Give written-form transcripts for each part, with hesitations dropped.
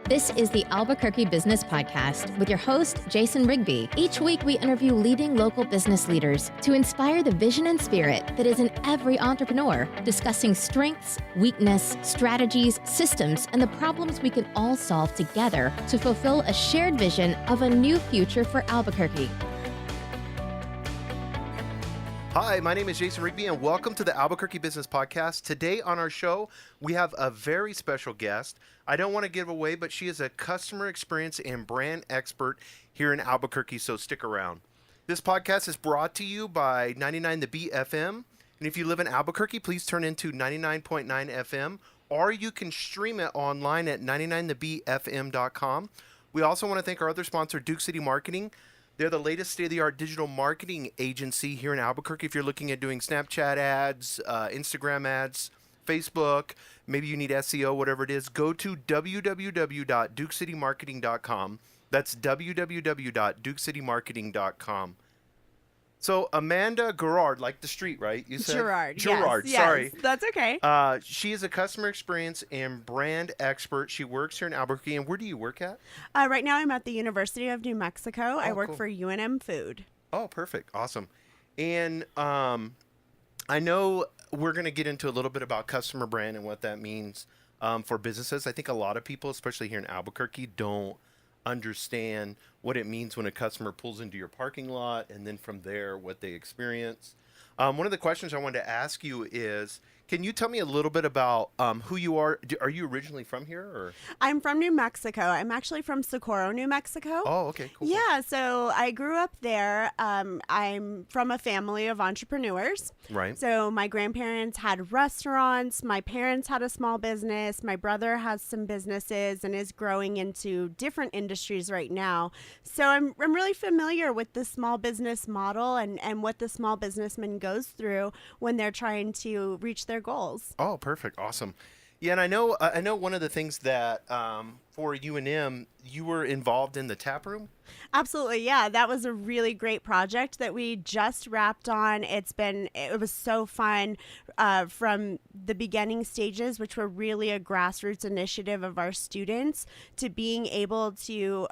This is the Albuquerque Business Podcast with your host, Jason Rigby. Each week, we interview leading local business leaders to inspire the vision and spirit that is in every entrepreneur, discussing strengths, weakness, strategies, systems, and the problems we can all solve together to fulfill a shared vision of a new future for Albuquerque. Hi, my name is Jason Rigby, and welcome to the Albuquerque Business Podcast. Today on our show, we have a very special guest. I don't want to give away, but she is a customer experience and brand expert here in Albuquerque, so stick around. This podcast is brought to you by 99 The Beat FM, and if you live in Albuquerque, please turn into 99.9 FM, or you can stream it online at 99thebeatfm.com. We also want to thank our other sponsor, Duke City Marketing. They're the latest state-of-the-art digital marketing agency here in Albuquerque. If you're looking at doing Snapchat ads, Instagram ads, Facebook, maybe you need SEO, whatever it is, go to www.dukecitymarketing.com. That's www.dukecitymarketing.com. So Amanda Gerard, like the street, right? You said Gerard. Gerard. Yes, Sorry, that's okay. she is a customer experience and brand expert. She works here in Albuquerque. And where do you work at? Right now, I'm at the University of New Mexico. I work cool. for UNM Food. Oh, perfect, awesome. And I know we're going to get into a little bit about customer brand and what that means for businesses. I think a lot of people, especially here in Albuquerque, don't understand what it means when a customer pulls into your parking lot, and then from there what they experience. One of the questions I wanted to ask you is, can you tell me a little bit about who you are? Are you originally from here? Or? I'm from New Mexico. I'm actually from Socorro, New Mexico. Oh, okay, cool. Yeah, so I grew up there. I'm from a family of entrepreneurs. Right. So my grandparents had restaurants. My parents had a small business. My brother has some businesses and is growing into different industries right now. So I'm really familiar with the small business model and what the small businessman goes through when they're trying to reach their goals. Oh, perfect. Awesome. Yeah, and I know one of the things that for UNM, you were involved in the tap room. Absolutely. Yeah, that was a really great project that we just wrapped on. It was so fun from the beginning stages, which were really a grassroots initiative of our students, to being able to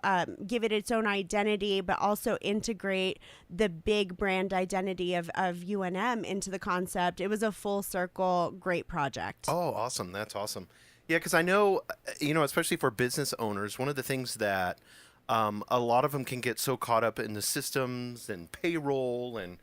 give it its own identity, but also integrate the big brand identity of UNM into the concept. It was a full circle, great project. Oh, awesome. That's awesome. Yeah, because I know, especially for business owners, one of the things that a lot of them can get so caught up in the systems and payroll and,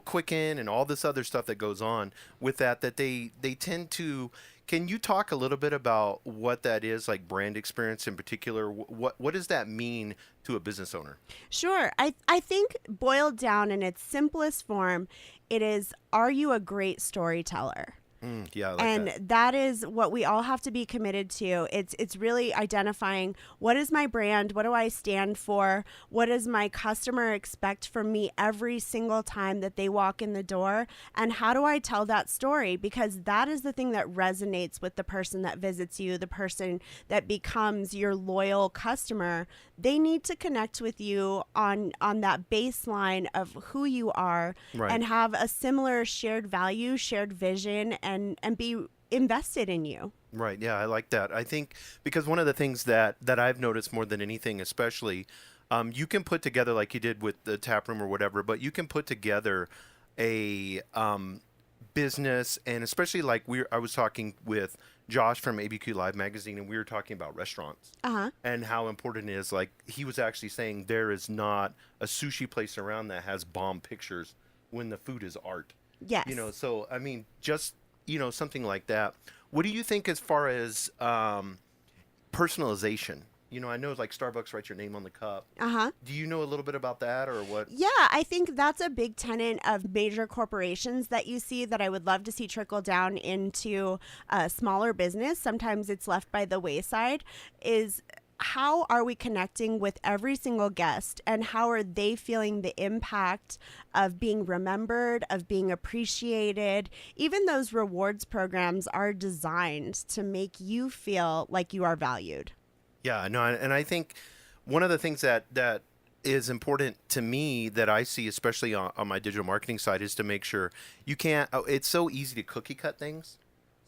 Quicken and all this other stuff that goes on with that they tend to. Can you talk a little bit about what that is, like brand experience in particular? What does that mean to a business owner? Sure. I think boiled down in its simplest form, it is, are you a great storyteller? Yeah, I like and that. That is what we all have to be committed to. It's really identifying, what is my brand? What do I stand for? What does my customer expect from me every single time that they walk in the door? And how do I tell that story? Because that is the thing that resonates with the person that visits you, the person that becomes your loyal customer. They need to connect with you on that baseline of who you are, right, and have a similar shared value, shared vision, and be invested in you. Right. Yeah, I like that. I think because one of the things that I've noticed more than anything, especially, you can put together, like you did with the tap room or whatever, but you can put together a business, and especially like I was talking with Josh from ABQ Live magazine, and we were talking about restaurants and how important it is. Like, he was actually saying there is not a sushi place around that has bomb pictures when the food is art. Yes. So I mean, just something like that. What do you think as far as personalization? I know like Starbucks writes your name on the cup. Do you know a little bit about that, or what? Yeah, I think that's a big tenet of major corporations that you see that I would love to see trickle down into a smaller business. Sometimes it's left by the wayside. Is how are we connecting with every single guest, and how are they feeling the impact of being remembered, of being appreciated? Even those rewards programs are designed to make you feel like you are valued. Yeah, no, and I think one of the things that is important to me that I see, especially on my digital marketing side, is to make sure you can't. It's so easy to cookie cut things.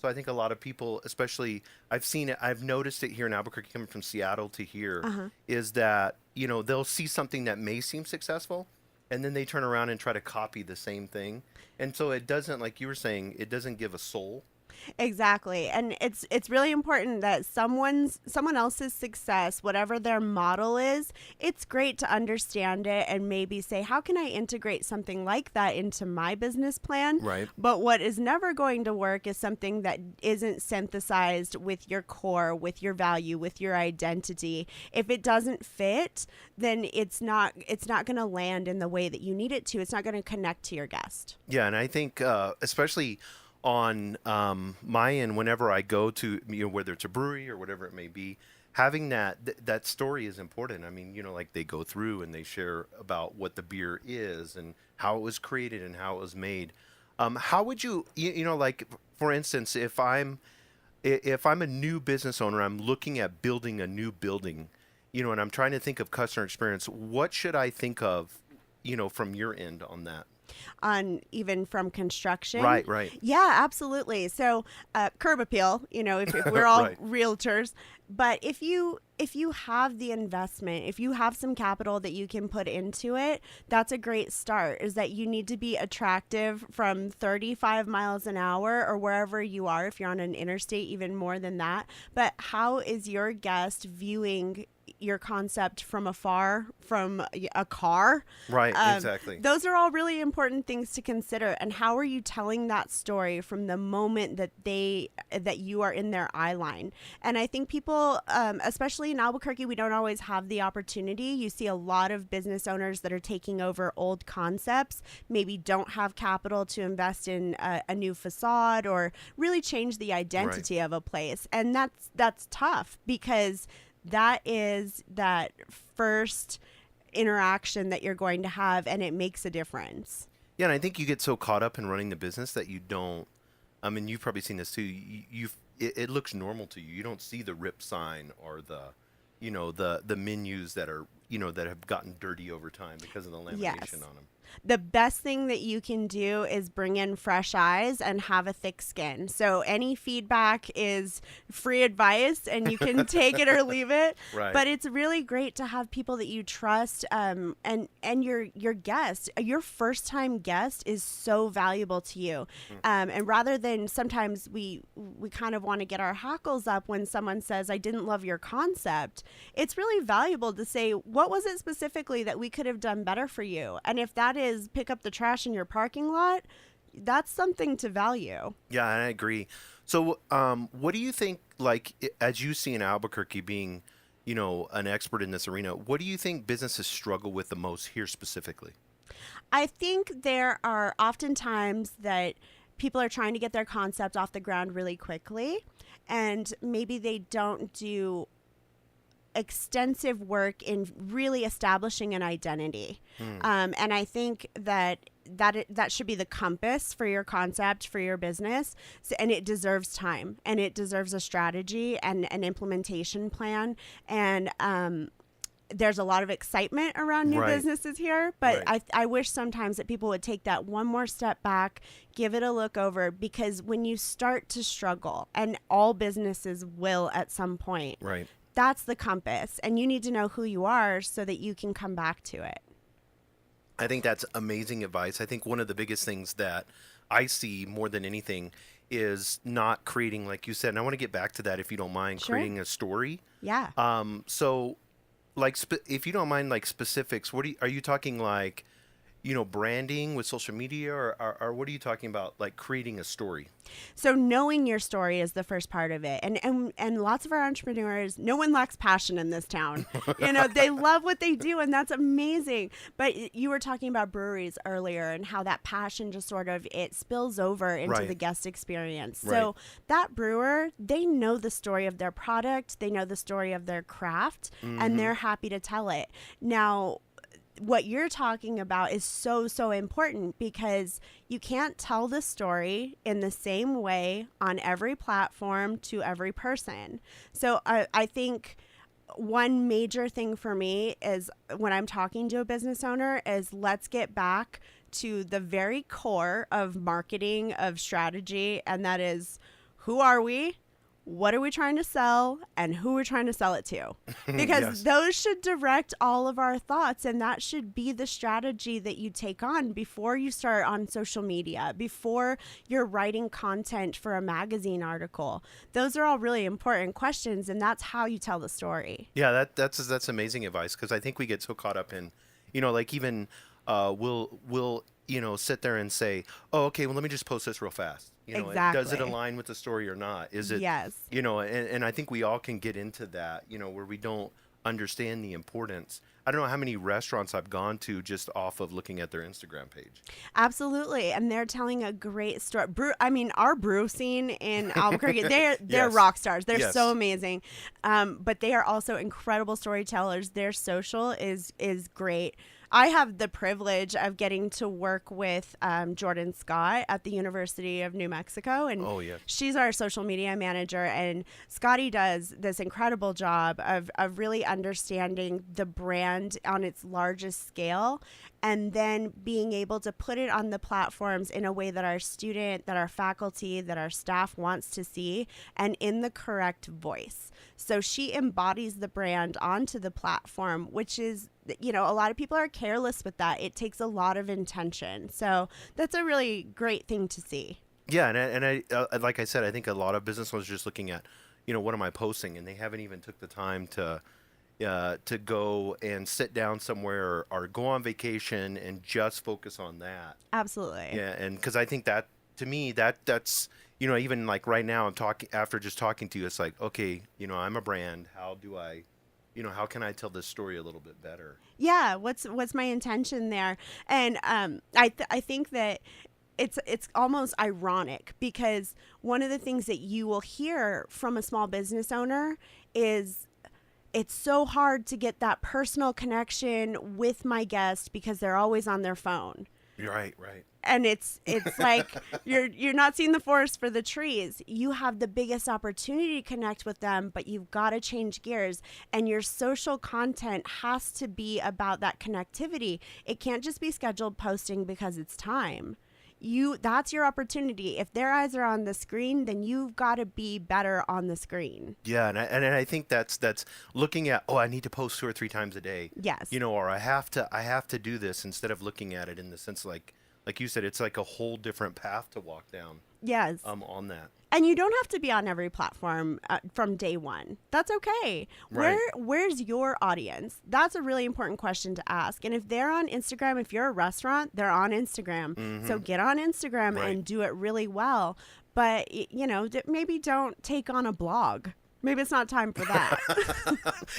So I think a lot of people, especially I've seen it, I've noticed it here in Albuquerque, coming from Seattle to here, is that, they'll see something that may seem successful, and then they turn around and try to copy the same thing. And so it doesn't, like you were saying, it doesn't give a soul. Exactly. And it's really important that someone else's success, whatever their model is, it's great to understand it and maybe say, how can I integrate something like that into my business plan? Right. But what is never going to work is something that isn't synthesized with your core, with your value, with your identity. If it doesn't fit, then it's not going to land in the way that you need it to. It's not going to connect to your guest. Yeah, and I think especially on my end, whenever I go to, whether it's a brewery or whatever it may be, having that story is important. I mean, like they go through and they share about what the beer is and how it was created and how it was made. How would you, like, for instance, if I'm a new business owner, I'm looking at building a new building, and I'm trying to think of customer experience, what should I think of, from your end on that? On even from construction. Right. Yeah, absolutely. So curb appeal, if we're all Right. realtors, but if you have the investment, if you have some capital that you can put into it, that's a great start. Is that you need to be attractive from 35 miles an hour or wherever you are, if you're on an interstate, even more than that. But how is your guest viewing your concept from afar, from a car? Right, exactly. Those are all really important things to consider. And how are you telling that story from the moment that you are in their eye line? And I think people, especially in Albuquerque, we don't always have the opportunity. You see a lot of business owners that are taking over old concepts, maybe don't have capital to invest in a new facade or really change the identity of a place. And that's tough, because that is that first interaction that you're going to have, and it makes a difference. Yeah, and I think you get so caught up in running the business that you don't. I mean, you've probably seen this too. It looks normal to you. You don't see the RIP sign or the menus that are that have gotten dirty over time because of the lamination on them. The best thing that you can do is bring in fresh eyes and have a thick skin. So any feedback is free advice, and you can take it or leave it. Right. But it's really great to have people that you trust, and your guest, your first time guest, is so valuable to you. And rather than, sometimes we kind of want to get our hackles up when someone says, I didn't love your concept. It's really valuable to say, what was it specifically that we could have done better for you? And if that is pick up the trash in your parking lot, that's something to value. Yeah, I agree. So what do you think, like, as you see in Albuquerque, being an expert in this arena, what do you think businesses struggle with the most here specifically? I think there are often times that people are trying to get their concept off the ground really quickly, and maybe they don't do extensive work in really establishing an identity. And I think that should be the compass for your concept, for your business. And it deserves time, and it deserves a strategy and an implementation plan. And there's a lot of excitement around new businesses here, but I wish sometimes that people would take that one more step back, give it a look over, because when you start to struggle, and all businesses will at some point, that's the compass, and you need to know who you are so that you can come back to it. I think that's amazing advice. I think one of the biggest things that I see more than anything is not creating, like you said, and I want to get back to that if you don't mind, creating a story. Yeah. So, like, if you don't mind, like, specifics, are you talking, like, branding with social media, or what are you talking about, like creating a story? So knowing your story is the first part of it. And lots of our entrepreneurs, no one lacks passion in this town. They love what they do, and that's amazing. But you were talking about breweries earlier and how that passion just sort of, it spills over into the guest experience. So that brewer, they know the story of their product, they know the story of their craft, and they're happy to tell it. Now, what you're talking about is so, so important, because you can't tell the story in the same way on every platform to every person. So I think one major thing for me is, when I'm talking to a business owner, is let's get back to the very core of marketing, of strategy, and that is, who are we? What are we trying to sell, and who we're trying to sell it to? Because those should direct all of our thoughts, and that should be the strategy that you take on before you start on social media, before you're writing content for a magazine article. Those are all really important questions, and that's how you tell the story. Yeah, that's amazing advice, because I think we get so caught up in, like even we'll sit there and say, oh, okay, well, let me just post this real fast. Exactly. Does it align with the story or not? Is it, yes. And I think we all can get into that, where we don't understand the importance. I don't know how many restaurants I've gone to just off of looking at their Instagram page. Absolutely. And they're telling a great story. Our brew scene in Albuquerque, they're Yes. rock stars. They're Yes. so amazing. But they are also incredible storytellers. Their social is great. I have the privilege of getting to work with Jordan Scott at the University of New Mexico. And she's our social media manager. And Scotty does this incredible job of really understanding the brand on its largest scale, and then being able to put it on the platforms in a way that our student, that our faculty, that our staff wants to see, and in the correct voice. So she embodies the brand onto the platform, which is, a lot of people are careless with that. It takes a lot of intention. So that's a really great thing to see. Yeah, and I like I said, I think a lot of business owners are just looking at, what am I posting, and they haven't even took the time to go and sit down somewhere or go on vacation and just focus on that. Absolutely. Yeah, and because I think that, to me, that's even like right now, I'm talking after just talking to you, it's like, okay, I'm a brand. How do I, how can I tell this story a little bit better? Yeah. What's my intention there? And I think that it's almost ironic, because one of the things that you will hear from a small business owner is, it's so hard to get that personal connection with my guest because they're always on their phone. Right. And it's like you're not seeing the forest for the trees. You have the biggest opportunity to connect with them, but you've got to change gears. And your social content has to be about that connectivity. It can't just be scheduled posting because it's time. That's your opportunity. If their eyes are on the screen, then you've got to be better on the screen. Yeah, and I think that's looking at, I need to post 2 or 3 times a day. Yes. Or I have to do this, instead of looking at it in the sense like you said, it's like a whole different path to walk down. Yes. On that. And you don't have to be on every platform from day one. That's okay. Right. Where's your audience? That's a really important question to ask. And if they're on Instagram, if you're a restaurant, they're on Instagram. Mm-hmm. So get on Instagram and do it really well. But, maybe don't take on a blog. Maybe it's not time for that.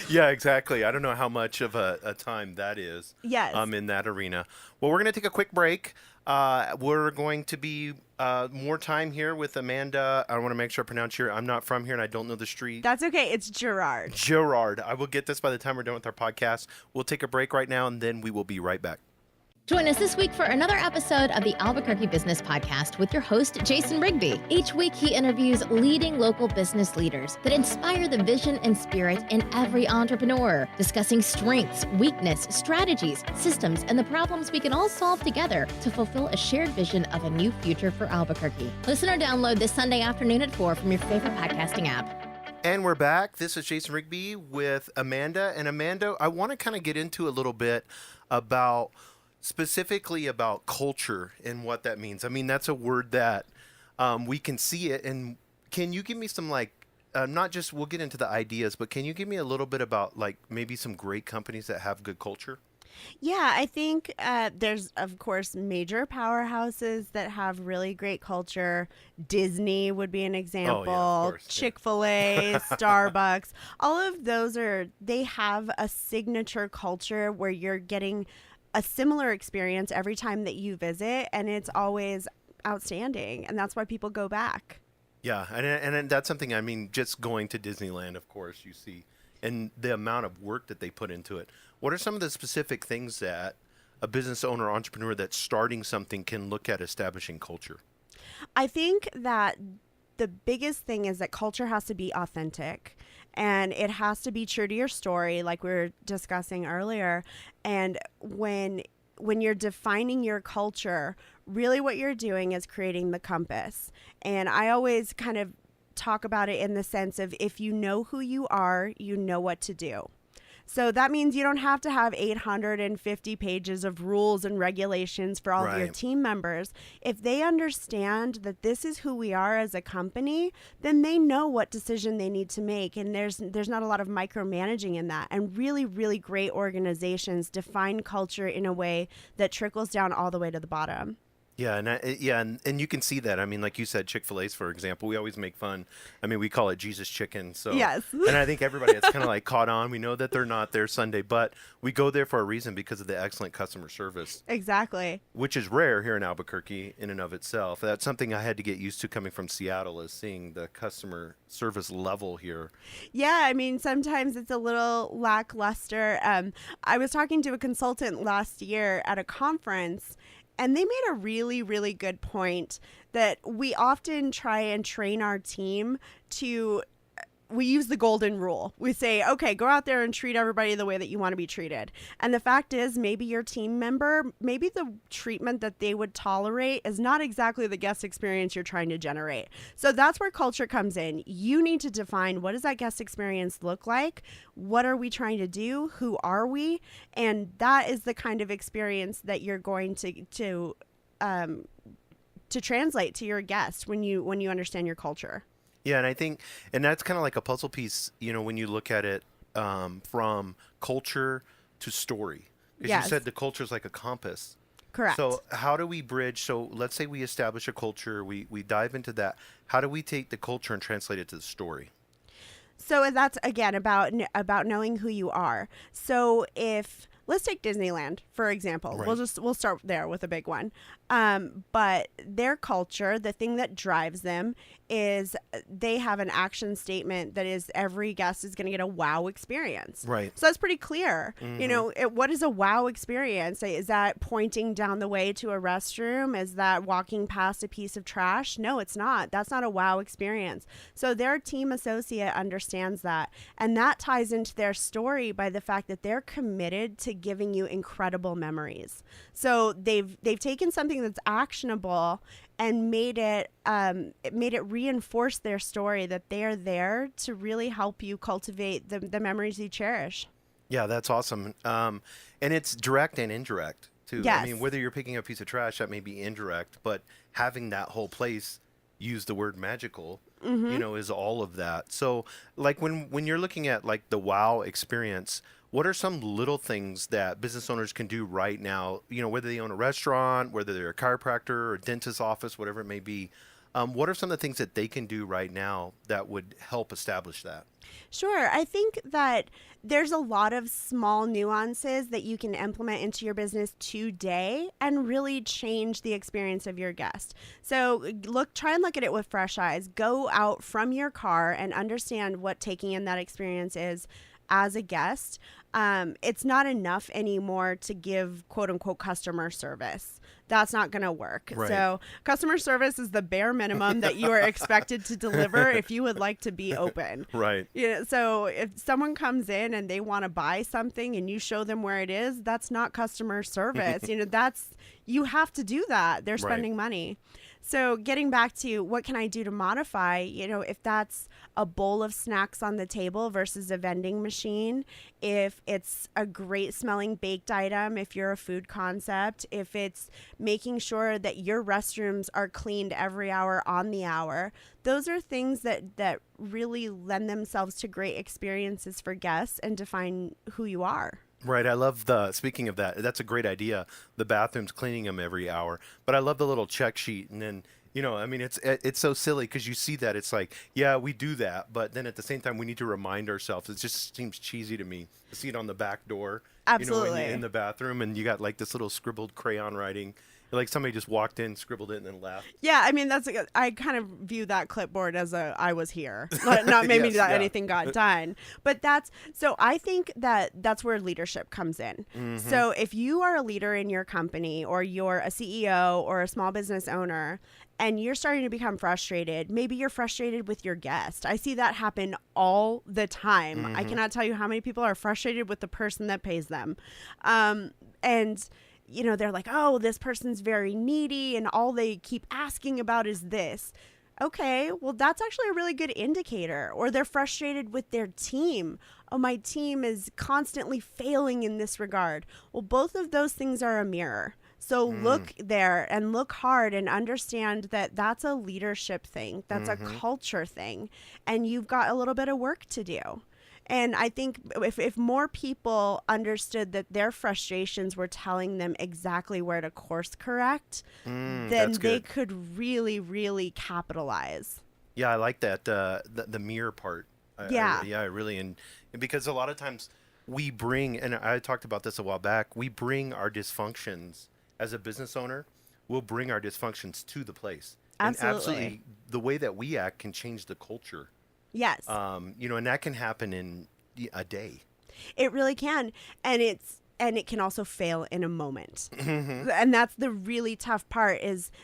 Yeah, exactly. I don't know how much of a time that is. Yes. In that arena. Well, we're going to take a quick break. We're going to be more time here with Amanda. I want to make sure I pronounce I'm not from here and I don't know the street. That's okay. It's Gerard. I will get this by the time we're done with our podcast. We'll take a break right now, and then we will be right back. Join us this week for another episode of the Albuquerque Business Podcast with your host, Jason Rigby. Each week, he interviews leading local business leaders that inspire the vision and spirit in every entrepreneur, discussing strengths, weakness, strategies, systems, and the problems we can all solve together to fulfill a shared vision of a new future for Albuquerque. Listen or download this Sunday afternoon at 4 from your favorite podcasting app. And we're back. This is Jason Rigby with Amanda. And Amanda, I want to kind of get into a little bit specifically about culture and what that means. I mean, that's a word that we can see it. And can you give me some not just, we'll get into the ideas, but can you give me a little bit about maybe some great companies that have good culture? Yeah, I think there's, of course, major powerhouses that have really great culture. Disney would be an example. Oh, yeah, of course. Chick-fil-A, Starbucks. All of those they have a signature culture where you're getting a similar experience every time that you visit, and it's always outstanding, and that's why people go back. Yeah, and that's something, I mean, just going to Disneyland, of course, you see, and the amount of work that they put into it. What are some of the specific things that a business owner or entrepreneur that's starting something can look at establishing culture? I think that the biggest thing is that culture has to be authentic. And it has to be true to your story, like we were discussing earlier. And when you're defining your culture, really what you're doing is creating the compass. And I always kind of talk about it in the sense of if you know who you are, you know what to do. So that means you don't have to have 850 pages of rules and regulations for all of your team members. If they understand that this is who we are as a company, then they know what decision they need to make. And there's not a lot of micromanaging in that. And really, really great organizations define culture in a way that trickles down all the way to the bottom. Yeah, and you can see that. I mean, like you said, Chick-fil-A's, for example, we always make fun. I mean, we call it Jesus Chicken. So yes. And I think everybody has kind of like caught on. We know that they're not there Sunday, but we go there for a reason because of the excellent customer service. Exactly. Which is rare here in Albuquerque in and of itself. That's something I had to get used to coming from Seattle, is seeing the customer service level here. Yeah, I mean, sometimes it's a little lackluster. I was talking to a consultant last year at a conference, and they made a really, really good point that we often try and train our team to, we use the golden rule. We say, okay, go out there and treat everybody the way that you want to be treated. And the fact is, maybe your team member, maybe the treatment that they would tolerate is not exactly the guest experience you're trying to generate. So that's where culture comes in. You need to define, what does that guest experience look like? What are we trying to do? Who are we? And that is the kind of experience that you're going to translate to your guest when you understand your culture. Yeah, and I think, and that's kind of like a puzzle piece, when you look at it from culture to story. Because you said the culture is like a compass. Correct. So how do we bridge? So let's say we establish a culture, we dive into that. How do we take the culture and translate it to the story? So that's, again, about knowing who you are. So let's take Disneyland, for example. Right. We'll start there with a big one. But their culture, the thing that drives them is they have an action statement that is every guest is going to get a wow experience. Right. So that's pretty clear. Mm-hmm. What is a wow experience? Is that pointing down the way to a restroom? Is that walking past a piece of trash? No, it's not. That's not a wow experience. So their team associate understands that. And that ties into their story by the fact that they're committed to giving you incredible memories. So they've taken something that's actionable and made it reinforce their story that they are there to really help you cultivate the memories you cherish. Yeah, that's awesome. And it's direct and indirect too. Yes. I mean, whether you're picking up a piece of trash, that may be indirect, but having that whole place use the word magical, mm-hmm. Is all of that. So like when you're looking at like the wow experience, what are some little things that business owners can do right now, whether they own a restaurant, whether they're a chiropractor or a dentist's office, whatever it may be, what are some of the things that they can do right now that would help establish that? Sure. I think that there's a lot of small nuances that you can implement into your business today and really change the experience of your guest. So try and look at it with fresh eyes. Go out from your car and understand what taking in that experience is as a guest. It's not enough anymore to give quote unquote customer service. That's not going to work. Right. So customer service is the bare minimum that you are expected to deliver if you would like to be open. Right. So if someone comes in and they want to buy something and you show them where it is, that's not customer service. You have to do that. They're spending money. So getting back to what can I do to modify, if that's a bowl of snacks on the table versus a vending machine, if it's a great smelling baked item, if you're a food concept, if it's making sure that your restrooms are cleaned every hour on the hour, those are things that really lend themselves to great experiences for guests and define who you are. Right. I love speaking of that, that's a great idea. The bathrooms, cleaning them every hour. But I love the little check sheet. And then, it's so silly because you see that it's like, yeah, we do that. But then at the same time, we need to remind ourselves. It just seems cheesy to me to see it on the back door. Absolutely. When you're in the bathroom and you got like this little scribbled crayon writing. Like somebody just walked in, scribbled it, and then left. Yeah, I mean, I kind of view that clipboard as I was here. Not maybe yes, that anything got done. But so I think that's where leadership comes in. Mm-hmm. So if you are a leader in your company or you're a CEO or a small business owner and you're starting to become frustrated, maybe you're frustrated with your guest. I see that happen all the time. Mm-hmm. I cannot tell you how many people are frustrated with the person that pays them. And they're like, oh, this person's very needy and all they keep asking about is this. Okay, well, that's actually a really good indicator. Or they're frustrated with their team. Oh, my team is constantly failing in this regard. Well, both of those things are a mirror. So look there and look hard and understand that that's a leadership thing. That's a culture thing. And you've got a little bit of work to do. And I think if more people understood that their frustrations were telling them exactly where to course correct, then they could really, really capitalize. Yeah, I like that, the mirror part. I really, and because a lot of times we bring, and I talked about this a while back, we bring our dysfunctions as a business owner, we'll bring our dysfunctions to the place. Absolutely. And absolutely, the way that we act can change the culture. Yes. And that can happen in a day. It really can. And it can also fail in a moment. And that's the really tough part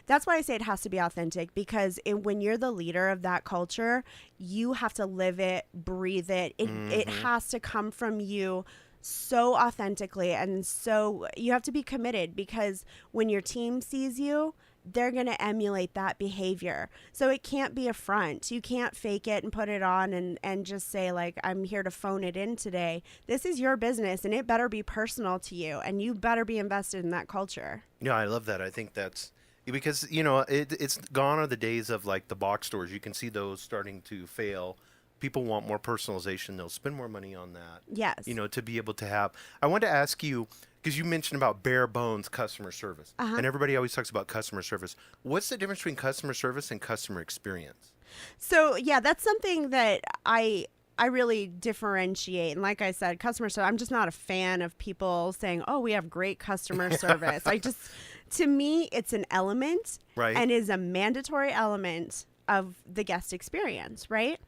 that's why I say it has to be authentic, because when you're the leader of that culture, you have to live it, breathe it. It has to come from you so authentically. And so you have to be committed, because when your team sees you, they're going to emulate that behavior. So it can't be a front. You can't fake it and put it on and just say, like, I'm here to phone it in today. This is your business, and it better be personal to you, and you better be invested in that culture. Yeah, I love that. I think that's because, it's gone are the days of like the box stores. You can see those starting to fail. People want more personalization. They'll spend more money on that. Yes. To be able to have. I wanted to ask you, because you mentioned about bare bones customer service, and everybody always talks about customer service. What's the difference between customer service and customer experience? So, yeah, that's something that I really differentiate. And like I said, customer service, I'm just not a fan of people saying, oh, we have great customer service. To me, it's an element, right, and is a mandatory element of the guest experience, right?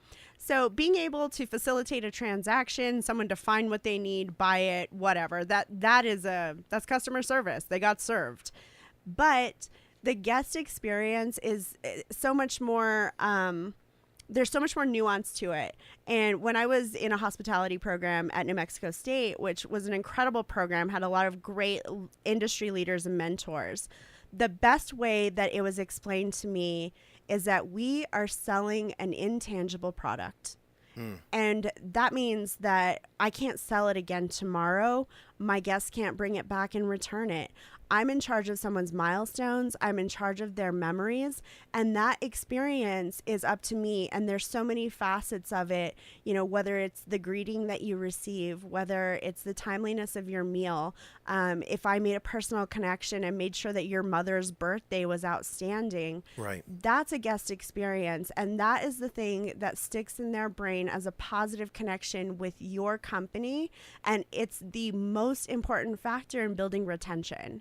So being able to facilitate a transaction, someone to find what they need, buy it, whatever, that's customer service. They got served. But the guest experience is so much more, there's so much more nuance to it. And when I was in a hospitality program at New Mexico State, which was an incredible program, had a lot of great industry leaders and mentors, the best way that it was explained to me is that we are selling an intangible product. And that means that I can't sell it again tomorrow. My guests can't bring it back and return it. I'm in charge of someone's milestones. I'm in charge of their memories. And that experience is up to me. And there's so many facets of it, whether it's the greeting that you receive, whether it's the timeliness of your meal. If I made a personal connection and made sure that your mother's birthday was outstanding, right, that's a guest experience. And that is the thing that sticks in their brain as a positive connection with your company. And it's the most important factor in building retention.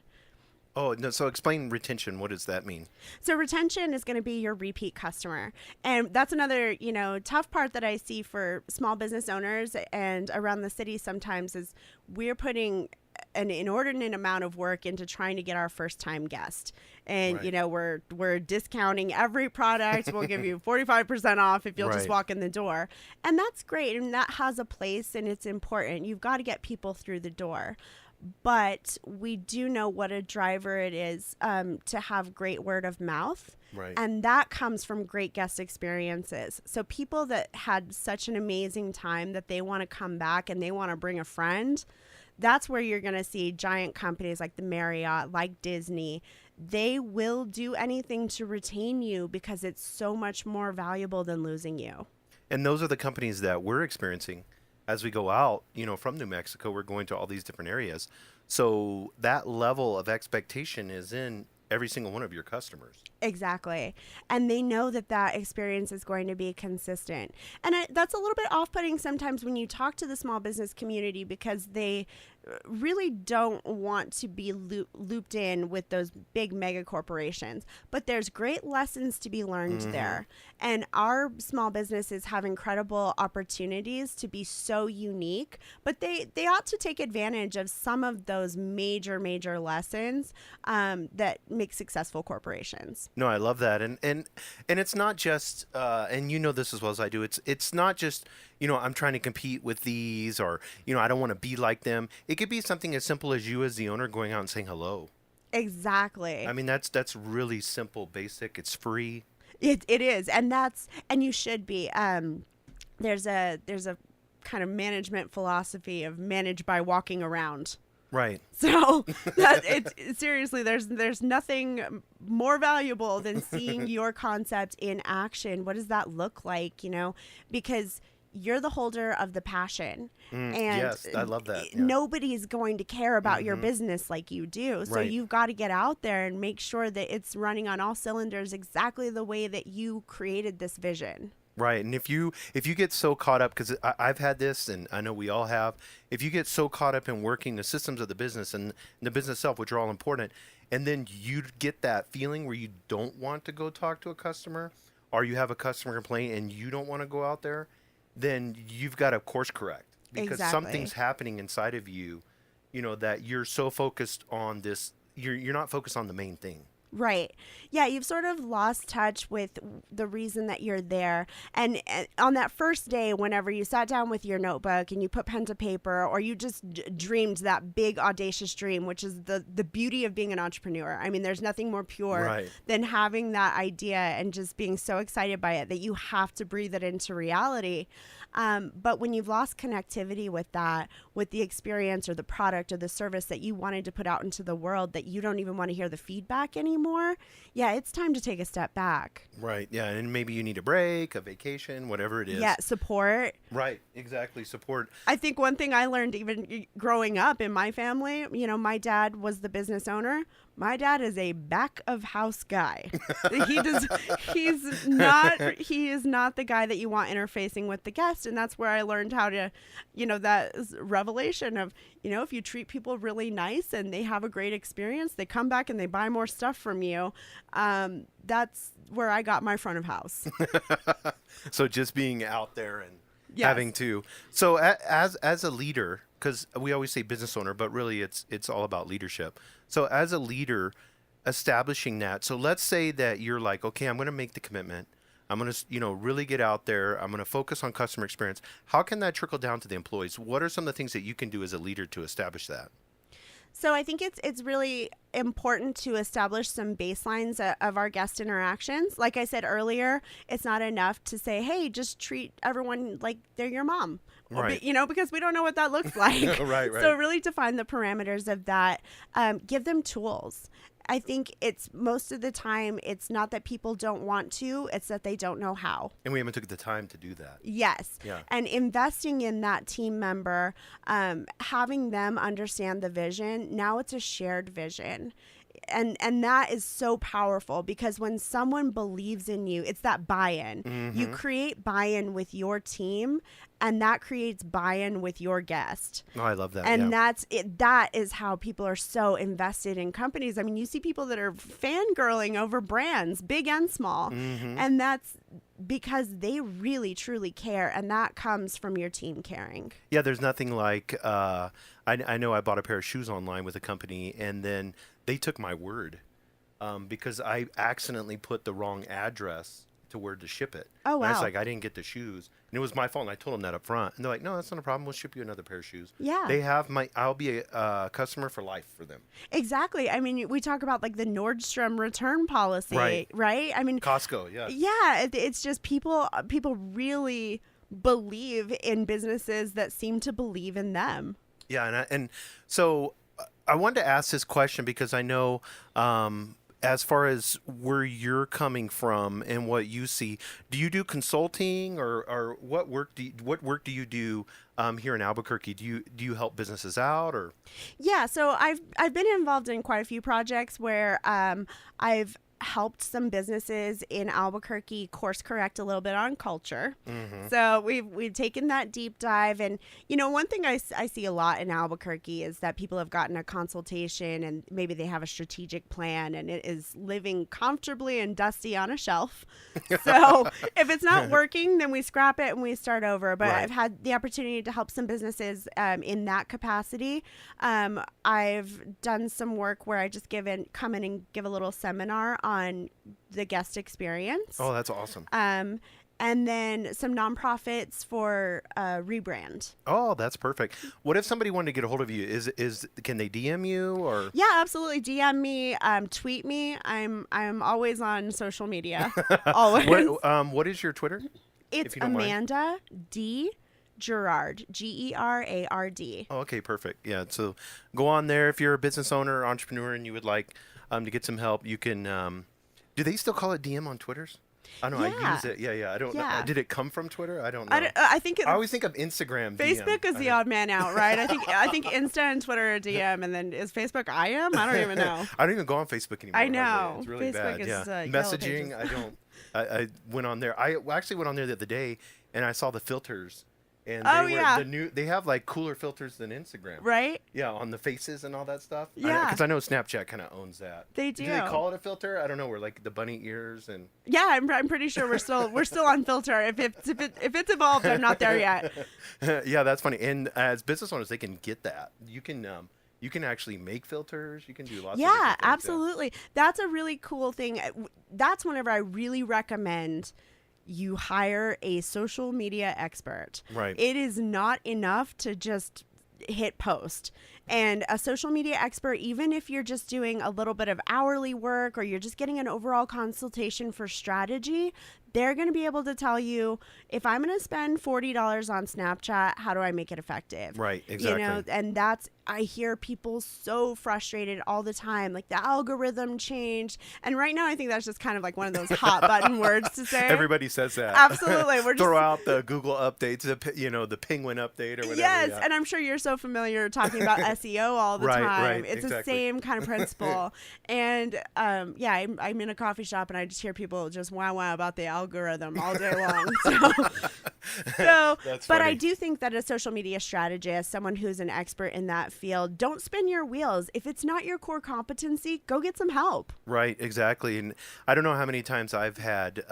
Oh, no. So explain retention. What does that mean? So retention is going to be your repeat customer. And that's another, tough part that I see for small business owners and around the city sometimes is we're putting an inordinate amount of work into trying to get our first time guest. And, right, we're discounting every product. We'll give you 45% off if you'll right, just walk in the door. And that's great. And that has a place and it's important. You've got to get people through the door. But we do know what a driver it is to have great word of mouth. right, And that comes from great guest experiences. So people that had such an amazing time that they want to come back and they want to bring a friend, that's where you're going to see giant companies like the Marriott, like Disney. They will do anything to retain you because it's so much more valuable than losing you. And those are the companies that we're experiencing. As we go out, from New Mexico, we're going to all these different areas. So that level of expectation is in every single one of your customers. Exactly. And they know that experience is going to be consistent. And that's a little bit off-putting sometimes when you talk to the small business community because they really don't want to be looped in with those big mega corporations. But there's great lessons to be learned there. And our small businesses have incredible opportunities to be so unique, but they ought to take advantage of some of those major lessons that make successful corporations. No, I love that. And it's not just, and this as well as I do, it's not just, I'm trying to compete with these or, I don't want to be like them. It could be something as simple as you as the owner going out and saying hello. Exactly. I mean, that's really simple, basic. It's free. It is, and you should be. There's a kind of management philosophy of manage by walking around. Right. So seriously, there's nothing more valuable than seeing your concept in action. What does that look like? Because you're the holder of the passion. And yes, I love that. Yeah. Nobody's going to care about your business like you do. So you've got to get out there and make sure that it's running on all cylinders exactly the way that you created this vision. Right. And if you get so caught up, because I've had this, and I know we all have, if you get so caught up in working the systems of the business and the business itself, which are all important, and then you get that feeling where you don't want to go talk to a customer, or you have a customer complaint and you don't want to go out there, then you've got to course correct, because something's happening inside of you, that you're so focused on this, you're not focused on the main thing. Right. Yeah, you've sort of lost touch with the reason that you're there. And on that first day, whenever you sat down with your notebook and you put pen to paper, or you just dreamed that big, audacious dream, which is the beauty of being an entrepreneur. I mean, there's nothing more pure than having that idea and just being so excited by it that you have to breathe it into reality. But when you've lost connectivity with that, with the experience or the product or the service that you wanted to put out into the world, that you don't even want to hear the feedback anymore, it's time to take a step back. Right. Yeah. And maybe you need a break, a vacation, whatever it is. Yeah. Support. Right. Exactly. Support. I think one thing I learned even growing up in my family, my dad was the business owner. My dad is a back of house guy. He is not the guy that you want interfacing with the guest. And that's where I learned how to, that revelation of, if you treat people really nice and they have a great experience, they come back and they buy more stuff from you. That's where I got my front of house. So just being out there and having to. So as a leader, because we always say business owner, but really it's all about leadership. So as a leader, establishing that. So let's say that you're like, okay, I'm going to make the commitment. I'm going to, really get out there. I'm going to focus on customer experience. How can that trickle down to the employees? What are some of the things that you can do as a leader to establish that? So I think it's really important to establish some baselines of our guest interactions. Like I said earlier, it's not enough to say, hey, just treat everyone like they're your mom. Right. Because we don't know what that looks like. Right. So really define the parameters of that. Give them tools. I think it's most of the time, it's not that people don't want to, it's that they don't know how. And we haven't took the time to do that. Yes. Yeah. And investing in that team member, having them understand the vision. Now it's a shared vision. And that is so powerful, because when someone believes in you, it's that buy-in. Mm-hmm. You create buy-in with your team, and that creates buy-in with your guest. Oh, I love that. And that's it. That is how people are so invested in companies. I mean, you see people that are fangirling over brands, big and small. Mm-hmm. And that's because they really, truly care. And that comes from your team caring. Yeah, there's nothing like, I know I bought a pair of shoes online with a company, and then they took my word because I accidentally put the wrong address to where to ship it. Oh, wow. And I was like, I didn't get the shoes. And it was my fault. And I told them that up front. And they're like, no, that's not a problem. We'll ship you another pair of shoes. Yeah. They have I'll be a customer for life for them. Exactly. I mean, we talk about like the Nordstrom return policy, right? I mean, Costco, yeah. Yeah. It's just people really believe in businesses that seem to believe in them. Yeah. And so I wanted to ask this question because I know, as far as where you're coming from and what you see, do you do consulting or what work do you do here in Albuquerque? Do you help businesses out or? Yeah, so I've been involved in quite a few projects where I've helped some businesses in Albuquerque course correct a little bit on culture. Mm-hmm. So we've taken that deep dive. And, one thing I see a lot in Albuquerque is that people have gotten a consultation and maybe they have a strategic plan and it is living comfortably and dusty on a shelf. So if it's not working, then we scrap it and we start over. But I've had the opportunity to help some businesses in that capacity. I've done some work where I just come in and give a little seminar on the guest experience. Oh, that's awesome. and then some nonprofits for rebrand. Oh, that's perfect. What if somebody wanted to get a hold of you? Can they DM you or? Yeah, absolutely. DM me, tweet me. I'm always on social media. Always. What is your Twitter? It's Amanda D. Gerard, Gerard. Oh, okay, perfect. Yeah, so go on there if you're a business owner or entrepreneur and you would like to get some help. You can. Do they still call it DM on Twitters? I don't know. Yeah. I use it. Yeah. I don't know. Did it come from Twitter? I don't know. I always think of Instagram. Facebook DM. is the odd man out, right? I think Insta and Twitter are DM, and then is Facebook IM? I don't even know. I don't even go on Facebook anymore. I know. It's really Facebook bad. is, Yeah. Yellow Messaging. Pages. I went on there. I actually went on there the other day and I saw the filters. And they have like cooler filters than Instagram. Right? Yeah, on the faces and all that stuff. Yeah. Because I know Snapchat kind of owns that. They do. Do they call it a filter? I don't know. We're like the bunny ears and. Yeah, I'm pretty sure we're still on filter. If it's evolved, I'm not there yet. Yeah, that's funny. And as business owners, they can get that. You can actually make filters. You can do lots of different things. Absolutely. Yeah. That's a really cool thing. That's whenever I really recommend you hire a social media expert. Right. It is not enough to just hit post. And a social media expert, even if you're just doing a little bit of hourly work or you're just getting an overall consultation for strategy, they're going to be able to tell you, if I'm going to spend $40 on Snapchat, how do I make it effective? Right, exactly. And I hear people so frustrated all the time, like the algorithm changed. And right now, I think that's just kind of like one of those hot button words to say. Everybody says that. Absolutely. Throw out the Google updates, the penguin update or whatever. Yes, yeah. And I'm sure you're so familiar talking about SEO all the time. Right, it's exactly. the same kind of principle. And I'm in a coffee shop and I just hear people just wow about the algorithm all day long. So That's but funny. I do think that a social media strategist, someone who's an expert in that field, don't spin your wheels. If it's not your core competency, go get some help. Right, exactly. And I don't know how many times I've had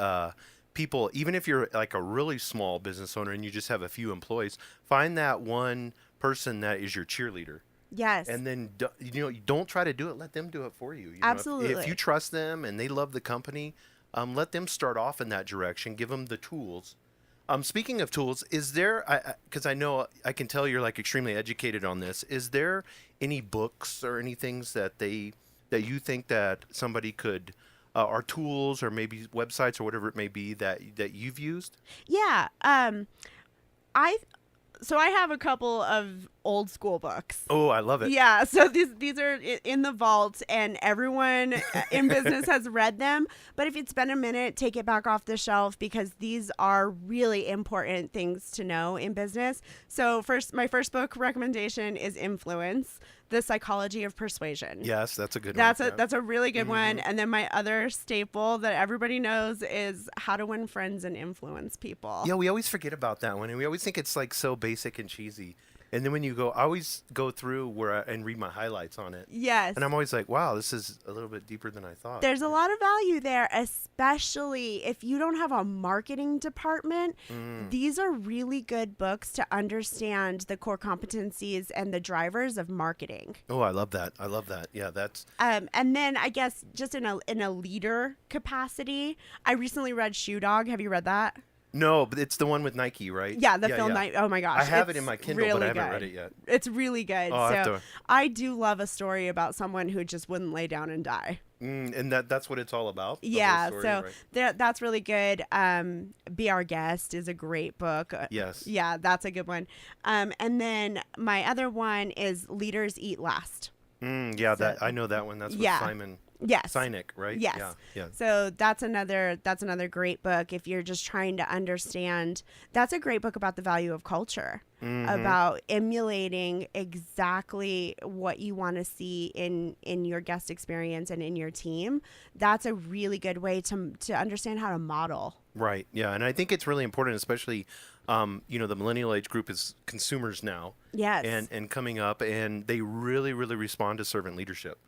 people, even if you're like a really small business owner and you just have a few employees, find that one person that is your cheerleader. Yes. And then you don't try to do it. Let them do it for you. Absolutely. If you trust them and they love the company, let them start off in that direction. Give them the tools. Speaking of tools, is there, because I know I can tell you're like extremely educated on this, is there any books or any things that you think that somebody could, or tools or maybe websites or whatever it may be that you've used? Yeah. So I have a couple of old school books. Oh, I love it. Yeah, so these are in the vault, and everyone in business has read them. But if it's been a minute, take it back off the shelf because these are really important things to know in business. So my first book recommendation is Influence: The Psychology of Persuasion. Yes, that's a good one. That's a really good one. And then my other staple that everybody knows is How to Win Friends and Influence People. Yeah, we always forget about that one, and we always think it's like so basic and cheesy. And then when you go, I always go through and read my highlights on it. Yes. And I'm always like, wow, this is a little bit deeper than I thought. There's a lot of value there, especially if you don't have a marketing department. These are really good books to understand the core competencies and the drivers of marketing. Oh, I love that. Yeah, that's. And then I guess just in a leader capacity, I recently read Shoe Dog. Have you read that? No, but it's the one with Nike, right? Yeah, the film Nike. Oh my gosh. I have it in my Kindle, really but I haven't good. read it yet. It's really good. Oh, I do love a story about someone who just wouldn't lay down and die. And that's what it's all about? Yeah, story, so right? that's really good. Be Our Guest is a great book. Yes. Yeah, that's a good one. And then my other one is Leaders Eat Last. Yeah, I know that one. That's with Simon. Yes. Sinek, right? Yes. Yeah. So that's another great book if you're just trying to understand. That's a great book about the value of culture, about emulating exactly what you want to see in your guest experience and in your team. That's a really good way to understand how to model. Right. Yeah, and I think it's really important, especially the millennial age group is consumers now. Yes. And coming up, and they really, really respond to servant leadership.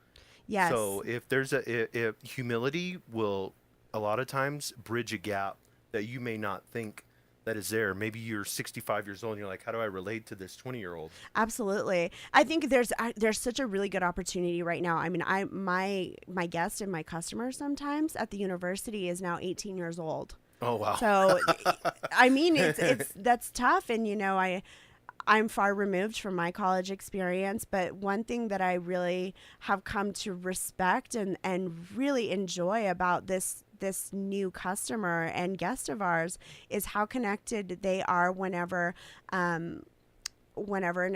Yes. So if there's if humility will a lot of times bridge a gap that you may not think that is there. Maybe you're 65 years old and you're like, how do I relate to this 20-year-old? Absolutely. I think there's such a really good opportunity right now. I mean, my guest and my customer sometimes at the university is now 18 years old. Oh, wow. So, I mean, that's tough. And, I'm far removed from my college experience, but one thing that I really have come to respect and really enjoy about this new customer and guest of ours is how connected they are whenever an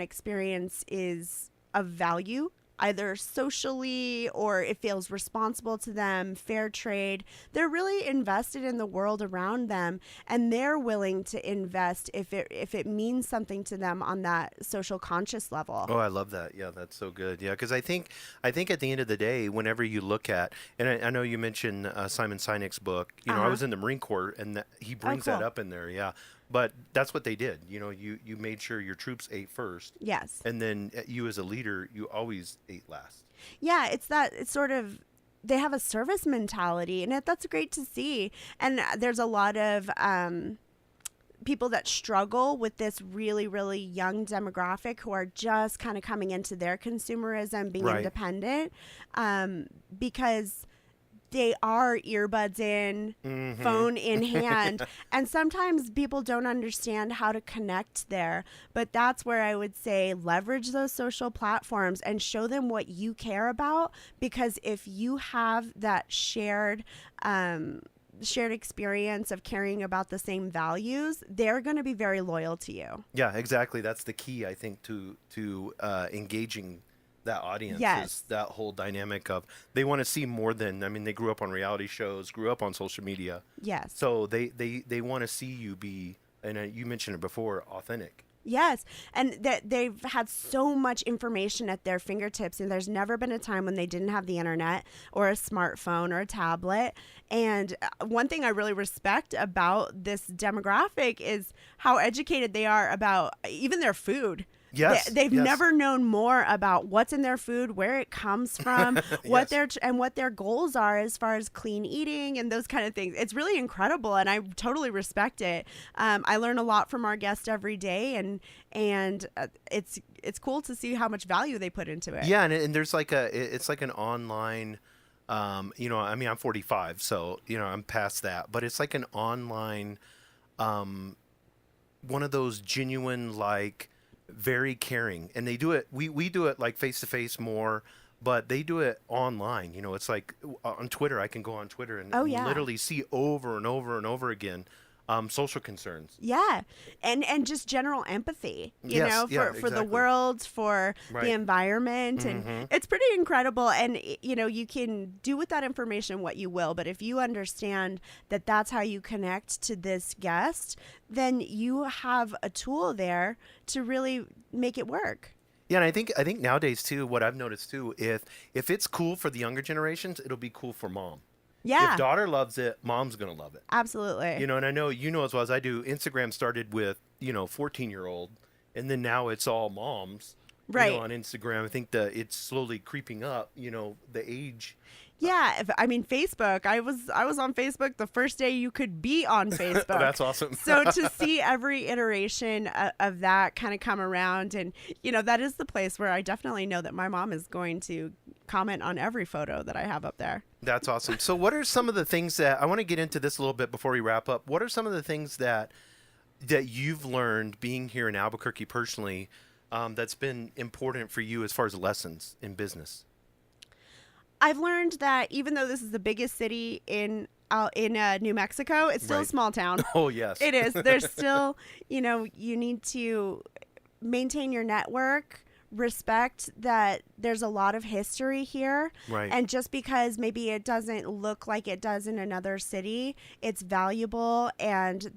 experience is of value, either socially or it feels responsible to them, fair trade. They're really invested in the world around them, and they're willing to invest if it means something to them on that social conscious level. Oh, I love that. Yeah, that's so good. Yeah, because I think at the end of the day, whenever you look at, and I know you mentioned Simon Sinek's book. I was in the Marine Corps, and he brings that up in there. Yeah. But that's what they did. You made sure your troops ate first. Yes. And then you as a leader, you always ate last. Yeah, it's sort of, they have a service mentality, and that's great to see. And there's a lot of people that struggle with this really, really young demographic who are just kind of coming into their consumerism, being independent, because they are earbuds in, phone in hand. And sometimes people don't understand how to connect there. But that's where I would say leverage those social platforms and show them what you care about. Because if you have that shared experience of caring about the same values, they're going to be very loyal to you. Yeah, exactly. That's the key, I think, to engaging that audience. Yes. Is that whole dynamic of they want to see more than, they grew up on reality shows, grew up on social media. Yes. So they want to see you be, and you mentioned it before, authentic. Yes. And that they've had so much information at their fingertips, and there's never been a time when they didn't have the internet or a smartphone or a tablet. And one thing I really respect about this demographic is how educated they are about even their food. Yes, they've never known more about what's in their food, where it comes from, what their goals are as far as clean eating and those kind of things. It's really incredible, and I totally respect it. I learn a lot from our guests every day, and it's cool to see how much value they put into it. Yeah, and there's it's like an online. I'm 45, so I'm past that, but it's like an online, one of those genuine, very caring, and they do it. We do it like face to face more, but they do it online. It's like on Twitter. I can go on Twitter and literally see over and over and over again social concerns. Yeah, and just general empathy, for the world, for the environment, and it's pretty incredible. And you can do with that information what you will, but if you understand that that's how you connect to this guest, then you have a tool there to really make it work. Yeah, and I think nowadays too, what I've noticed too, if it's cool for the younger generations, it'll be cool for mom. Yeah. If daughter loves it, mom's going to love it. Absolutely. And I know as well as I do, Instagram started with, 14-year-old, and then now it's all moms. Right. On Instagram. I think that it's slowly creeping up, the age. Yeah, Facebook. I was on Facebook the first day you could be on Facebook. That's awesome. So to see every iteration of that kind of come around, and that is the place where I definitely know that my mom is going to comment on every photo that I have up there. That's awesome. So what are some of the things that I want to get into this a little bit before we wrap up? What are some of the things that you've learned being here in Albuquerque personally, that's been important for you as far as lessons in business? I've learned that even though this is the biggest city in New Mexico, it's still a small town. Oh, yes. It is. There's still, you need to maintain your network, respect that there's a lot of history here. Right. And just because maybe it doesn't look like it does in another city, it's valuable, and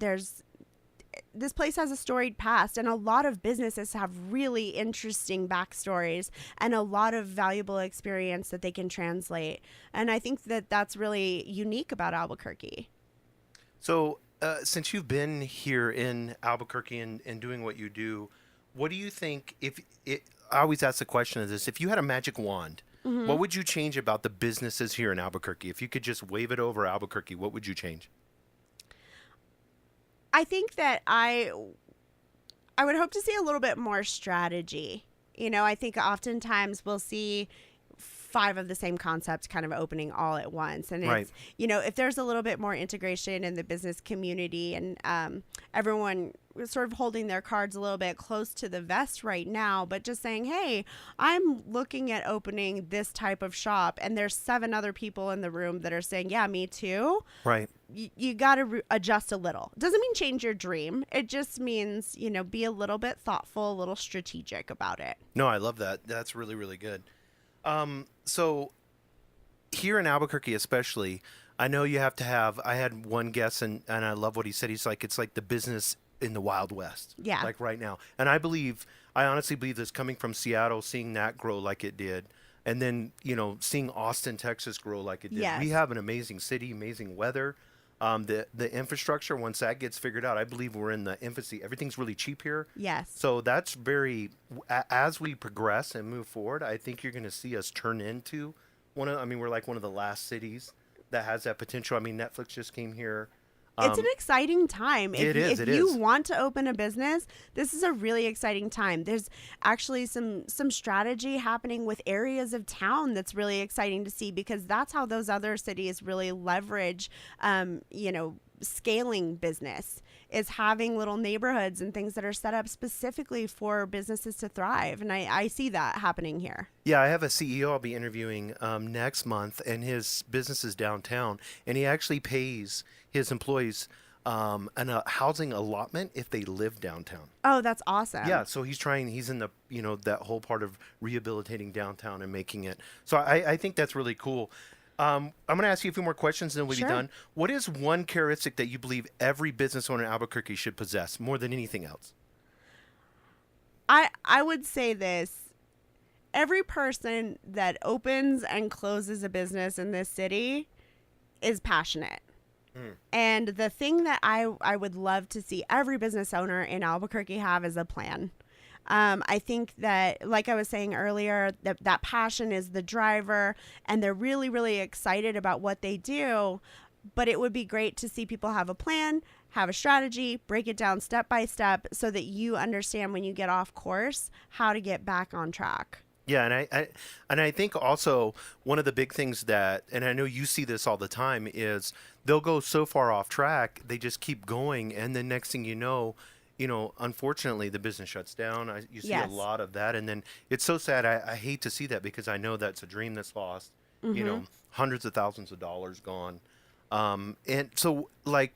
this place has a storied past, and a lot of businesses have really interesting backstories and a lot of valuable experience that they can translate. And I think that that's really unique about Albuquerque. So since you've been here in Albuquerque and doing what you do, what do you think, I always ask the question of this, if you had a magic wand, what would you change about the businesses here in Albuquerque? If you could just wave it over Albuquerque, what would you change? I think that I would hope to see a little bit more strategy. I think oftentimes we'll see 5 of the same concepts kind of opening all at once. And Right. it's, if there's a little bit more integration in the business community and everyone sort of holding their cards a little bit close to the vest right now, but just saying, hey, I'm looking at opening this type of shop, and there's 7 other people in the room that are saying, yeah, me too. Right. You got to adjust a little. Doesn't mean change your dream. It just means, be a little bit thoughtful, a little strategic about it. No, I love that. That's really, really good. So here in Albuquerque, especially, I know you have to have, I had one guest and I love what he said. He's like, it's like the business in the Wild West. Yeah. Like right now. And I honestly believe this coming from Seattle, seeing that grow like it did. And then, seeing Austin, Texas grow like it did. Yes. We have an amazing city, amazing weather. The infrastructure, once that gets figured out, I believe we're in the infancy. Everything's really cheap here. Yes. So that's as we progress and move forward, I think you're going to see us turn into we're like one of the last cities that has that potential. I mean, Netflix just came here. It's an exciting time. If you want to open a business, this is a really exciting time. There's actually some strategy happening with areas of town that's really exciting to see, because that's how those other cities really leverage, scaling business, is having little neighborhoods and things that are set up specifically for businesses to thrive. And I see that happening here. Yeah, I have a CEO I'll be interviewing next month, and his business is downtown, and he actually pays his employees a housing allotment if they live downtown. Oh, that's awesome. Yeah, so he's in the, that whole part of rehabilitating downtown and making it. So I think that's really cool. I'm going to ask you a few more questions and then we'll be done. What is one characteristic that you believe every business owner in Albuquerque should possess more than anything else? I would say this. Every person that opens and closes a business in this city is passionate. And the thing that I would love to see every business owner in Albuquerque have is a plan. I think that, like I was saying earlier, that passion is the driver, and they're really, really excited about what they do. But it would be great to see people have a plan, have a strategy, break it down step by step so that you understand when you get off course how to get back on track. Yeah, and I think also one of the big things that, and I know you see this all the time, is they'll go so far off track, they just keep going, and then next thing you know, unfortunately, the business shuts down. You see a lot of that, and then it's so sad. I hate to see that, because I know that's a dream that's lost. Hundreds of thousands of dollars gone, and so like,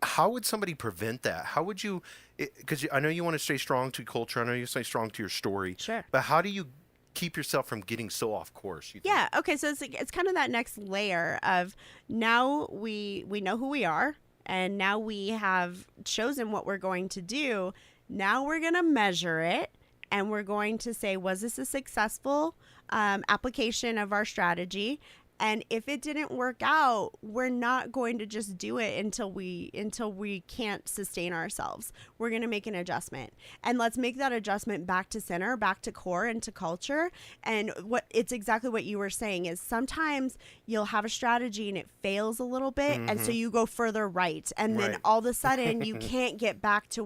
how would somebody prevent that? How would you? Because I know you want to stay strong to culture. I know you stay strong to your story. Sure. But how do you keep yourself from getting so off course? Yeah. Okay. So it's kind of that next layer of, now we know who we are, and now we have chosen what we're going to do. Now we're going to measure it, and we're going to say, was this a successful application of our strategy? And if it didn't work out, we're not going to just do it until we can't sustain ourselves. We're going to make an adjustment. And let's make that adjustment back to center, back to core, and to culture. And it's exactly what you were saying, is sometimes you'll have a strategy and it fails a little bit, and so you go further right. And then all of a sudden you can't get back to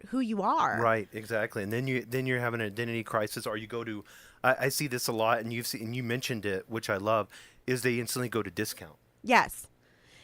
who you are. Right, exactly. And then you're having an identity crisis, or you go to, I see this a lot, and you mentioned it, which I love, is they instantly go to discount. Yes.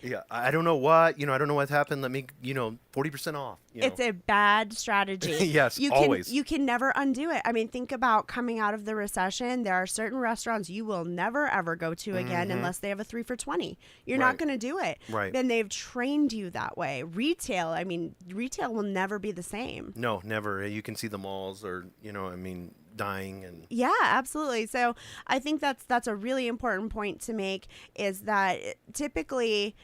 Yeah, I don't know what, I don't know what happened. Let me, 40% off. It's a bad strategy. Yes, always. You can never undo it. I mean, think about coming out of the recession. There are certain restaurants you will never, ever go to again unless they have a 3 for $20. You're not going to do it. Right. Then they've trained you that way. Retail will never be the same. No, never. You can see the malls or, dying. And yeah, absolutely. So I think that's a really important point to make, is that typically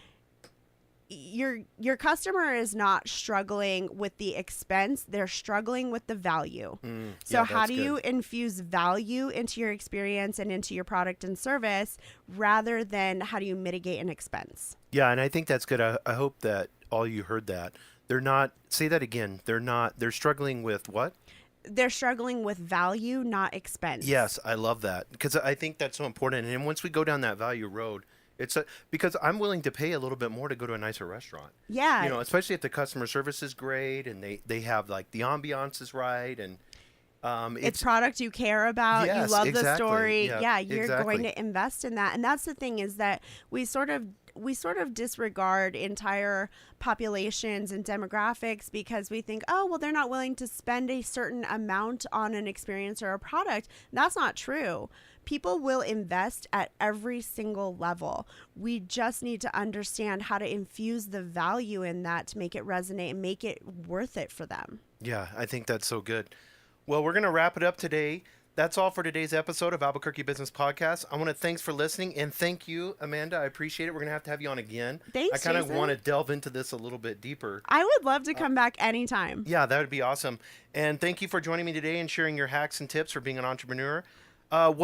your customer is not struggling with the expense, they're struggling with the value. So how do you infuse value into your experience and into your product and service, rather than how do you mitigate an expense? Yeah, and I think that's good. I hope that all you heard that. They're not, say that again, they're struggling with what? They're struggling with value, not expense. Yes, I love that, because I think that's so important. And once we go down that value road, because I'm willing to pay a little bit more to go to a nicer restaurant. Yeah. Especially if the customer service is great and they have like the ambiance is right, and It's product you care about. Yes, you love exactly. the story. Yeah, You're exactly. going to invest in that. And that's the thing, is that we sort of disregard entire populations and demographics because we think, oh, well, they're not willing to spend a certain amount on an experience or a product. That's not true. People will invest at every single level. We just need to understand how to infuse the value in that to make it resonate and make it worth it for them. Yeah, I think that's so good. Well, we're going to wrap it up today. That's all for today's episode of Albuquerque Business Podcast. I want to thanks for listening, and thank you, Amanda. I appreciate it. We're going to have you on again. Thanks, I kind of Jason. want to delve into this a little bit deeper. I would love to come back anytime. Yeah, that would be awesome. And thank you for joining me today and sharing your hacks and tips for being an entrepreneur. How's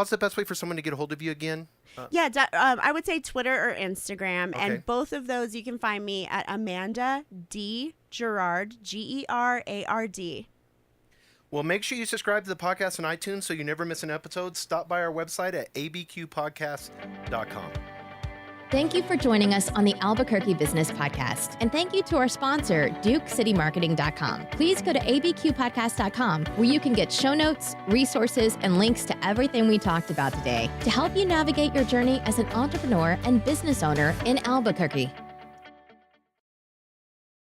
the best way for someone to get a hold of you again? I would say Twitter or Instagram. Okay. And both of those you can find me at Amanda D. Gerard, Gerard. Well, make sure you subscribe to the podcast on iTunes so you never miss an episode. Stop by our website at abqpodcast.com. Thank you for joining us on the Albuquerque Business Podcast. And thank you to our sponsor, DukeCityMarketing.com. Please go to abqpodcast.com where you can get show notes, resources, and links to everything we talked about today to help you navigate your journey as an entrepreneur and business owner in Albuquerque.